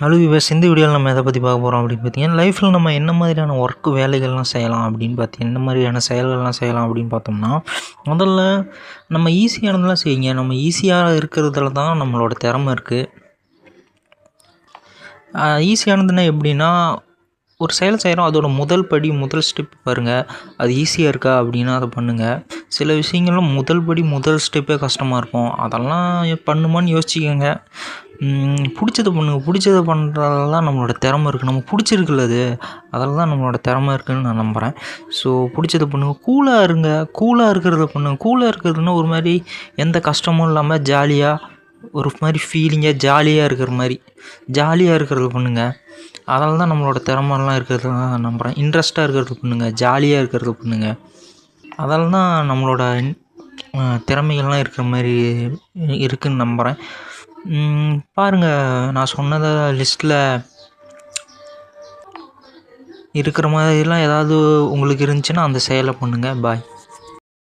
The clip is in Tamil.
ஹலோ வியூவர்ஸ், இந்த வீடியோவில் நம்ம எதை பற்றி பார்க்க போகிறோம் அப்படின்னு பார்த்தீங்கன்னா, லைஃப்பில் நம்ம என்ன மாதிரியான ஒர்க் வேலைகள்லாம் செய்யலாம் அப்படின்னு பார்த்தீங்கன்னா, என்ன மாதிரியான செயல்கள்லாம் செய்யலாம் அப்படின்னு பார்த்தோம்னா, முதல்ல நம்ம ஈஸியானதெல்லாம் செய்யுங்க. நம்ம ஈஸியாக இருக்கிறதுல தான் நம்மளோட திறமை இருக்குது. ஈஸியானதுன்னா எப்படின்னா, ஒரு செயல் செய்கிறோம், அதோட முதல் படி முதல் ஸ்டெப் பாருங்கள், அது ஈஸியாக இருக்கா அப்படின்னா அதை பண்ணுங்கள். சில விஷயங்கள்லாம் முதல் படி முதல் ஸ்டெப்பே கஷ்டமாக இருக்கும், அதெல்லாம் பண்ணுமான்னு யோசிச்சுக்கோங்க. பிடிச்சத பண்ணுங்கள். பிடிச்சத பண்ணுறதுல தான் நம்மளோட திறமை இருக்குது. நமக்கு பிடிச்சிருக்குல்ல அது, அதில் தான் நம்மளோட திறமை இருக்குதுன்னு நான் நம்புகிறேன். ஸோ பிடிச்சத பண்ணுங்கள். கூலாக இருங்க. கூலாக இருக்கிறத பண்ணுங்கள். கூலாக இருக்கிறதுனா ஒரு மாதிரி எந்த கஷ்டமும் இல்லாமல் ஜாலியாக, ஒரு மாதிரி ஃபீலிங்காக ஜாலியாக இருக்கிற மாதிரி ஜாலியாக இருக்கிறத பண்ணுங்கள். அதில் தான் நம்மளோட திறமைலாம் இருக்கிறது தான் நான் நம்புகிறேன். இன்ட்ரெஸ்ட்டாக இருக்கிறது பண்ணுங்கள். ஜாலியாக இருக்கிறது பண்ணுங்கள். அதில் தான் நம்மளோட திறமைகள்லாம் இருக்கிற மாதிரி இருக்குதுன்னு நம்புகிறேன். பாருங்கள், நான் சொன்னதை லிஸ்ட்டில் இருக்கிற மாதிரிலாம் ஏதாவது உங்களுக்கு இருந்துச்சுன்னா அந்த செயலை பண்ணுங்கள். பாய்.